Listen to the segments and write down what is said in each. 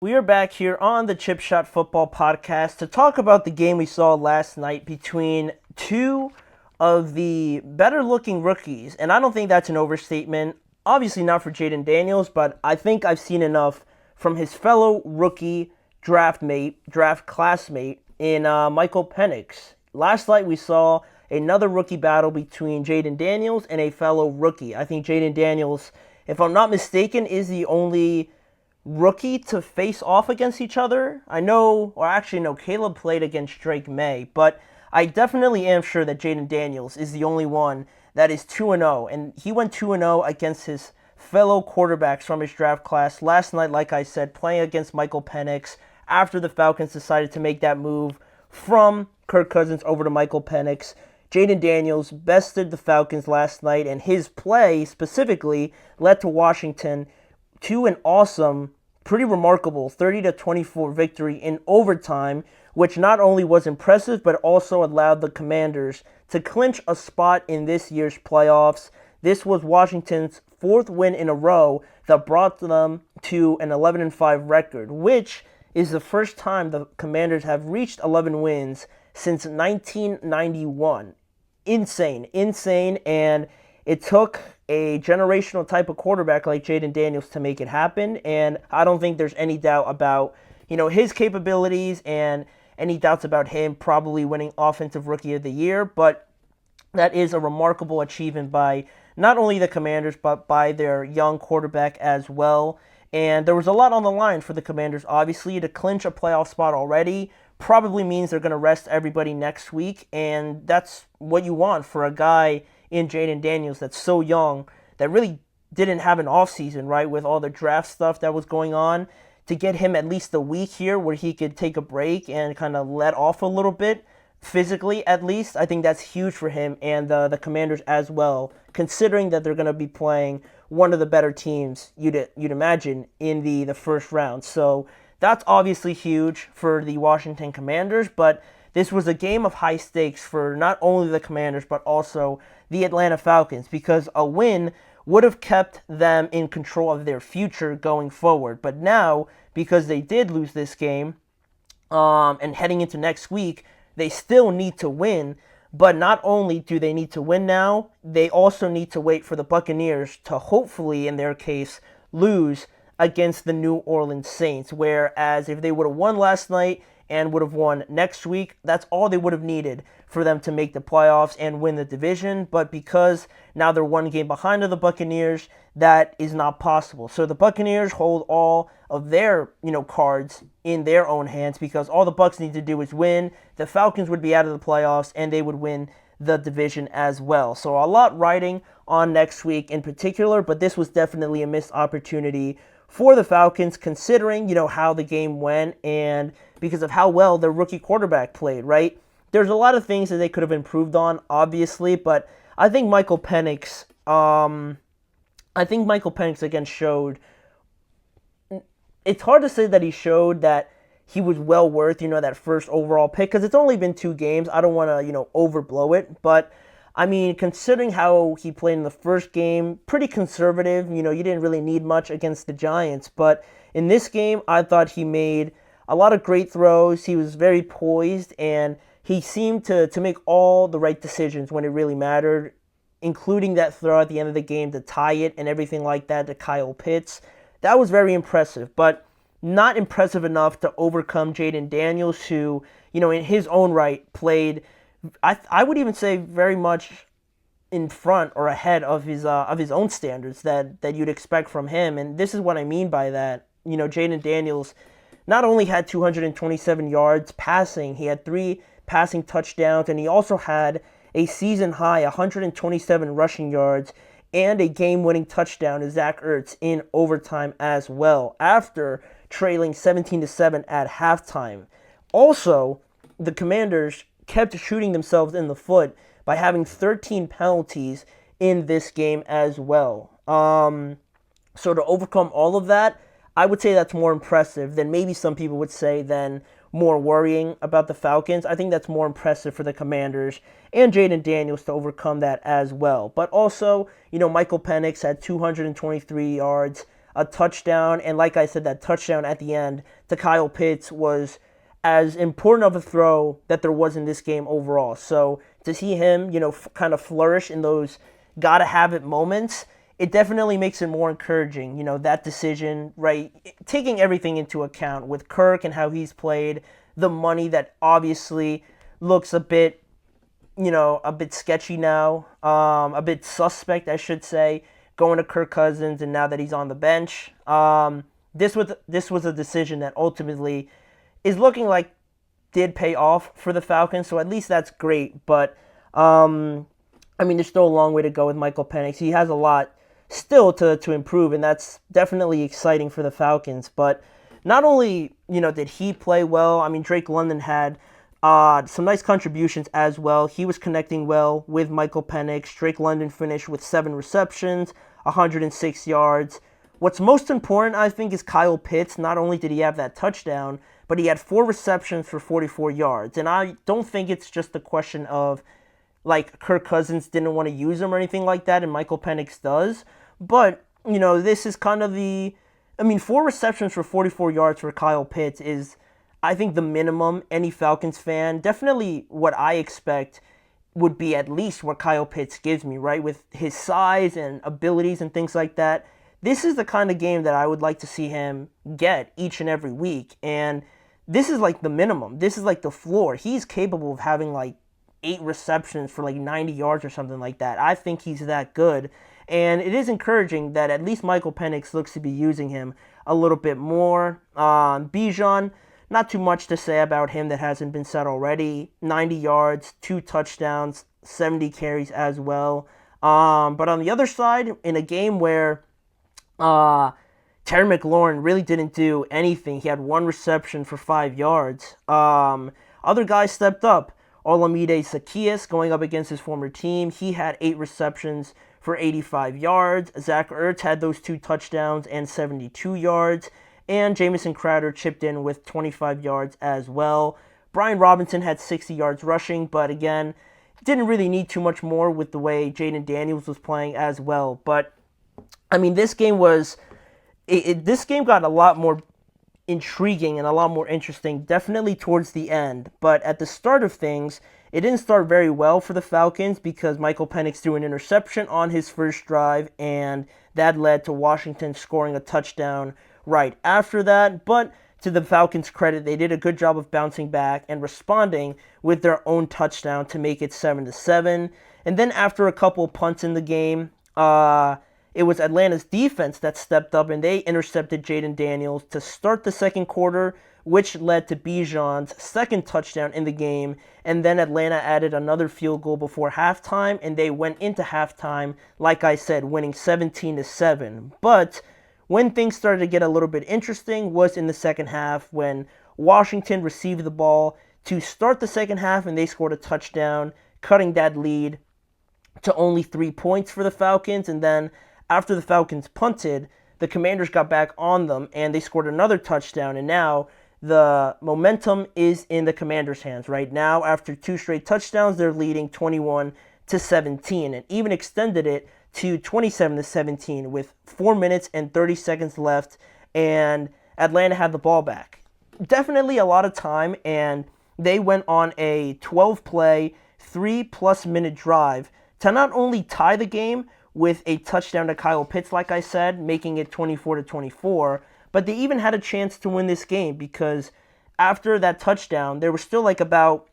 We are back here on the Chip Shot Football Podcast to talk about the game we saw last night between two of the better looking rookies. And I don't think that's an overstatement. Obviously, not for Jayden Daniels, but I think I've seen enough from his fellow rookie draft classmate in Michael Penix. Last night we saw another rookie battle between Jayden Daniels and a fellow rookie. I think Jayden Daniels, if I'm not mistaken, is the only rookie to face off against each other. I know, or actually no, Caleb played against Drake May, but I definitely am sure that Jayden Daniels is the only one that is 2-0, and he went 2-0 against his fellow quarterbacks from his draft class last night, like I said, playing against Michael Penix after the Falcons decided to make that move from Kirk Cousins over to Michael Penix. Jayden Daniels bested the Falcons last night, and his play specifically led to Washington to an awesome, pretty remarkable 30-24 victory in overtime, which not only was impressive but also allowed the Commanders to clinch a spot in this year's playoffs. This was Washington's fourth win in a row that brought them to an 11-5 record, which is the first time the Commanders have reached 11 wins since 1991. Insane, and it took a generational type of quarterback like Jayden Daniels to make it happen, and I don't think there's any doubt about, his capabilities and any doubts about him probably winning Offensive Rookie of the Year, but that is a remarkable achievement by not only the Commanders, but by their young quarterback as well. And there was a lot on the line for the Commanders, obviously. To clinch a playoff spot already probably means they're going to rest everybody next week, and that's what you want for a guy in Jayden Daniels that's so young, that really didn't have an offseason, right, with all the draft stuff that was going on. To get him at least a week here where he could take a break and kind of let off a little bit, physically at least, I think that's huge for him and the Commanders as well, considering that they're going to be playing one of the better teams you'd imagine in the first round. So that's obviously huge for the Washington Commanders, but this was a game of high stakes for not only the Commanders but also the Atlanta Falcons, because a win would have kept them in control of their future going forward. But now, because they did lose this game, and heading into next week, they still need to win. But not only do they need to win now, they also need to wait for the Buccaneers to hopefully, in their case, lose against the New Orleans Saints. Whereas if they would have won last night and would have won next week, that's all they would have needed for them to make the playoffs and win the division. But because now they're one game behind of the Buccaneers, that is not possible. So the Buccaneers hold all of their, cards in their own hands, because all the Bucs need to do is win. The Falcons would be out of the playoffs and they would win the division as well. So a lot riding on next week in particular, but this was definitely a missed opportunity for the Falcons, considering, how the game went and because of how well their rookie quarterback played, right? There's a lot of things that they could have improved on, obviously, but I think Michael Penix, again showed. It's hard to say that he showed that he was well worth, that first overall pick, because it's only been 2 games. I don't want to, overblow it, but I mean, considering how he played in the first game, pretty conservative. You didn't really need much against the Giants, but in this game, I thought he made a lot of great throws. He was very poised, and he seemed to make all the right decisions when it really mattered, including that throw at the end of the game to tie it and everything like that to Kyle Pitts. That was very impressive, but not impressive enough to overcome Jayden Daniels, who, in his own right played, I would even say, very much in front or ahead of his own standards that you'd expect from him. And this is what I mean by that. Jayden Daniels not only had 227 yards passing, he had 3 passing touchdowns, and he also had a season-high 127 rushing yards and a game-winning touchdown to Zach Ertz in overtime as well, after trailing 17-7 at halftime. Also, the Commanders kept shooting themselves in the foot by having 13 penalties in this game as well. So to overcome all of that, I would say that's more impressive than maybe some people would say than more worrying about the Falcons. I think that's more impressive for the Commanders and Jayden Daniels to overcome that as well. But also, Michael Penix had 223 yards a touchdown. And like I said, that touchdown at the end to Kyle Pitts was as important of a throw that there was in this game overall. So to see him, kind of flourish in those gotta have it moments, it definitely makes it more encouraging. That decision, right? Taking everything into account with Kirk and how he's played, the money that obviously looks a bit sketchy now, a bit suspect, I should say, going to Kirk Cousins, and now that he's on the bench, this was a decision that ultimately is looking like did pay off for the Falcons. So at least that's great. But there's still a long way to go with Michael Penix. He has a lot still to improve, and that's definitely exciting for the Falcons. But not only did he play well, Drake London had some nice contributions as well. He was connecting well with Michael Penix. Drake London finished with 7 receptions, 106 yards. What's most important, I think, is Kyle Pitts. Not only did he have that touchdown, but he had 4 receptions for 44 yards. And I don't think it's just a question of, like, Kirk Cousins didn't want to use him or anything like that, and Michael Penix does. But, this is kind of 4 receptions for 44 yards for Kyle Pitts is, I think, the minimum any Falcons fan, definitely what I expect would be at least what Kyle Pitts gives me, right? With his size and abilities and things like that. This is the kind of game that I would like to see him get each and every week. And this is like the minimum. This is like the floor. He's capable of having like 8 receptions for like 90 yards or something like that. I think he's that good. And it is encouraging that at least Michael Penix looks to be using him a little bit more. Bijan, not too much to say about him that hasn't been said already. 90 yards, 2 touchdowns, 70 carries as well. But on the other side, in a game where Terry McLaurin really didn't do anything, he had 1 reception for 5 yards. Other guys stepped up. Olamide Zaccheaus going up against his former team. He had 8 receptions for 85 yards. Zach Ertz had those 2 touchdowns and 72 yards. And Jamison Crowder chipped in with 25 yards as well. Brian Robinson had 60 yards rushing, but again, didn't really need too much more with the way Jayden Daniels was playing as well. But, this game this game got a lot more intriguing and a lot more interesting, definitely towards the end. But at the start of things, it didn't start very well for the Falcons because Michael Penix threw an interception on his first drive, and that led to Washington scoring a touchdown right after that. But to the Falcons' credit, they did a good job of bouncing back and responding with their own touchdown to make it 7-7. And then after a couple of punts in the game, it was Atlanta's defense that stepped up, and they intercepted Jayden Daniels to start the second quarter, which led to Bijan's second touchdown in the game. And then Atlanta added another field goal before halftime, and they went into halftime, like I said, winning 17-7. But when things started to get a little bit interesting was in the second half when Washington received the ball to start the second half, and they scored a touchdown, cutting that lead to only 3 points for the Falcons. And then after the Falcons punted, the Commanders got back on them, and they scored another touchdown. And now the momentum is in the Commanders' hands right now. After 2 straight touchdowns, they're leading 21-17, and even extended it to 27-17 with 4 minutes and 30 seconds left, and Atlanta had the ball back. Definitely a lot of time, and they went on a 12-play, 3+ minute drive to not only tie the game with a touchdown to Kyle Pitts, like I said, making it 24-24, but they even had a chance to win this game because after that touchdown, there was still like about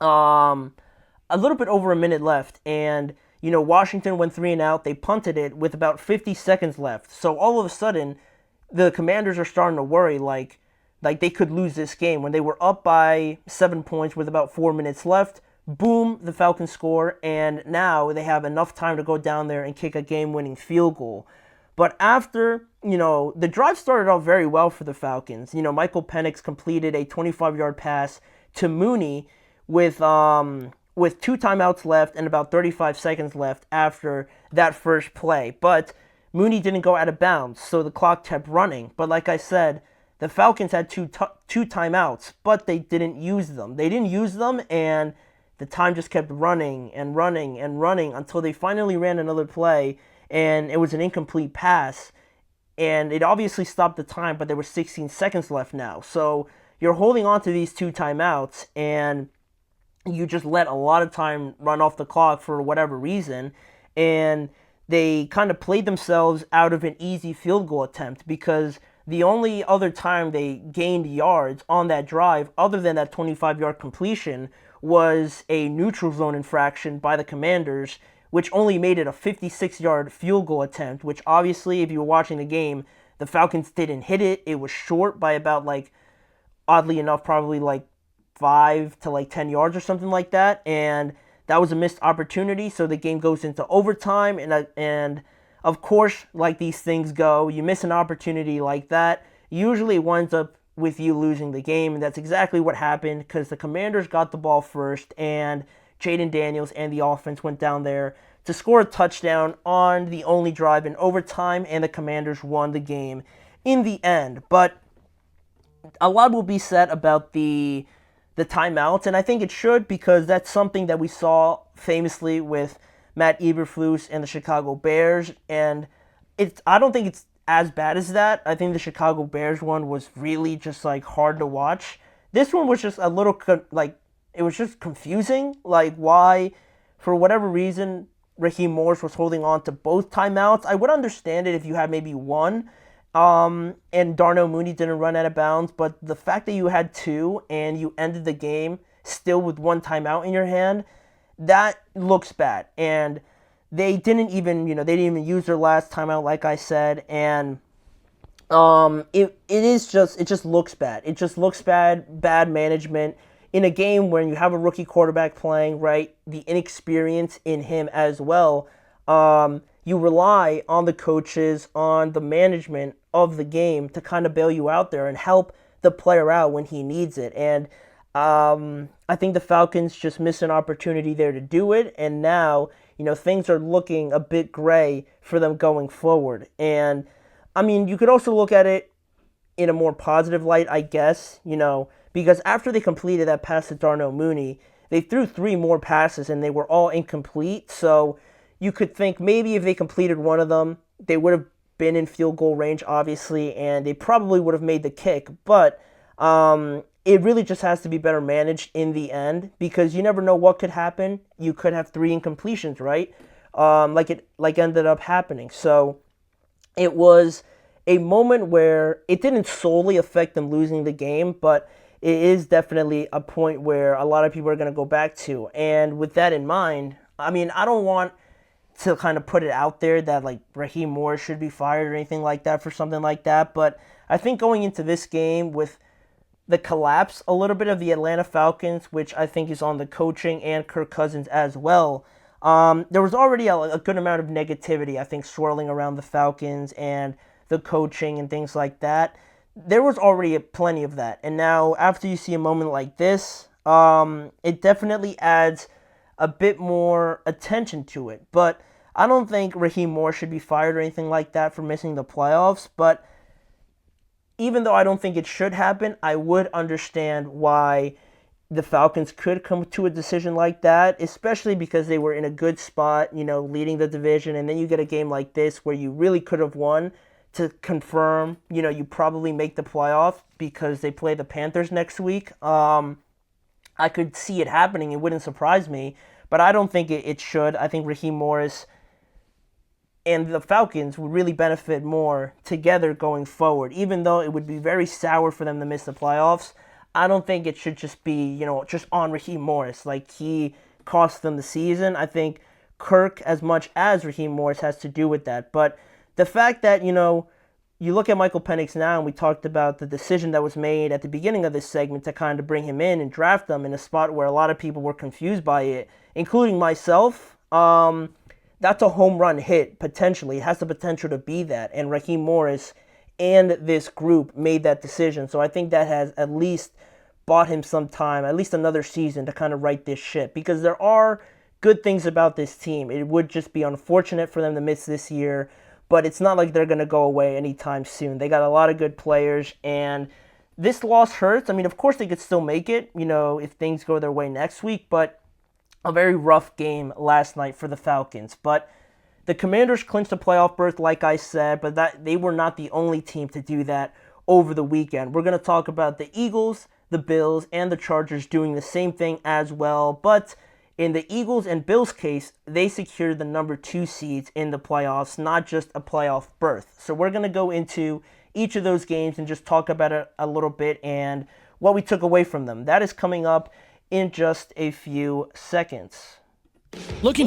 a little bit over a minute left, and Washington went 3 and out. They punted it with about 50 seconds left. So all of a sudden, the Commanders are starting to worry like they could lose this game. When they were up by 7 points with about 4 minutes left, boom, the Falcons score, and now they have enough time to go down there and kick a game-winning field goal. But after, the drive started out very well for the Falcons. Michael Penix completed a 25-yard pass to Mooney with 2 timeouts left and about 35 seconds left after that first play. But Mooney didn't go out of bounds, so the clock kept running. But like I said, the Falcons had two timeouts, but they didn't use them. And the time just kept running and running and running until they finally ran another play, and it was an incomplete pass. and it obviously stopped the time, but there were 16 seconds left now. So you're holding on to these 2 timeouts, and you just let a lot of time run off the clock for whatever reason, and they kind of played themselves out of an easy field goal attempt, because the only other time they gained yards on that drive, other than that 25-yard completion, was a neutral zone infraction by the Commanders, which only made it a 56-yard field goal attempt, which obviously, if you were watching the game, the Falcons didn't hit it. It was short by about, like, oddly enough, probably like 5 to like 10 yards or something like that, and that was a missed opportunity. So the game goes into overtime, and of course, like these things go, you miss an opportunity like that, usually it winds up with you losing the game, and that's exactly what happened, because the Commanders got the ball first, and Jayden Daniels and the offense went down there to score a touchdown on the only drive in overtime, and the Commanders won the game in the end. But a lot will be said about the timeouts, and I think it should, because that's something that we saw famously with Matt Eberflus and the Chicago Bears, and I don't think it's as bad as that. I think the Chicago Bears one was really just like hard to watch. This one was just a little it was just confusing, like why, for whatever reason, Raheem Morris was holding on to both timeouts. I would understand it if you had maybe one, and Darnell Mooney didn't run out of bounds, but the fact that you had 2 and you ended the game still with 1 timeout in your hand, that looks bad. And they didn't even use their last timeout, like I said, and it just looks bad. It just looks bad management in a game when you have a rookie quarterback playing, right? The inexperience in him as well. You rely on the coaches, on the management of the game to kind of bail you out there and help the player out when he needs it. And I think the Falcons just missed an opportunity there to do it. And now, things are looking a bit gray for them going forward. And, I mean, you could also look at it in a more positive light, I guess, because after they completed that pass to Darnell Mooney, they threw 3 more passes and they were all incomplete. So you could think maybe if they completed one of them, they would have been in field goal range, obviously, and they probably would have made the kick. But it really just has to be better managed in the end, because you never know what could happen. You could have 3 incompletions, right? Like ended up happening. So it was a moment where it didn't solely affect them losing the game, but it is definitely a point where a lot of people are going to go back to. And with that in mind, I mean, I don't want to kind of put it out there that like Raheem Morris should be fired or anything like that for something like that, but I think going into this game with the collapse a little bit of the Atlanta Falcons, which I think is on the coaching and Kirk Cousins as well, there was already a good amount of negativity, I think, swirling around the Falcons and the coaching and things like that. There was already plenty of that, and now after you see a moment like this, it definitely adds a bit more attention to it. But I don't think Raheem Morris should be fired or anything like that for missing the playoffs. But even though I don't think it should happen, I would understand why the Falcons could come to a decision like that, especially because they were in a good spot, leading the division, and then you get a game like this where you really could have won to confirm, you probably make the playoff because they play the Panthers next week. I could see it happening. It wouldn't surprise me, but I don't think it should. I think Raheem Morris and the Falcons would really benefit more together going forward. Even though it would be very sour for them to miss the playoffs, I don't think it should just be, just on Raheem Morris. Like, he cost them the season. I think Kirk, as much as Raheem Morris, has to do with that. But the fact that, you look at Michael Penix now, and we talked about the decision that was made at the beginning of this segment to kind of bring him in and draft him in a spot where a lot of people were confused by it, including myself. That's a home run hit, potentially. It has the potential to be that. And Raheem Morris and this group made that decision. So I think that has at least bought him some time, at least another season to kind of right this ship. Because there are good things about this team. It would just be unfortunate for them to miss this year, but it's not like they're going to go away anytime soon. They got a lot of good players, and this loss hurts. I mean, of course they could still make it, if things go their way next week, but a very rough game last night for the Falcons. But The Commanders clinched a playoff berth, like I said, but that they were not the only team to do that over the weekend. We're going to talk about the Eagles, the Bills, and the Chargers doing the same thing as well. But in the Eagles and Bills case, they secured the number 2 seeds in the playoffs, not just a playoff berth. So we're going to go into each of those games and just talk about it a little bit and what we took away from them. That is coming up in just a few seconds. Looking for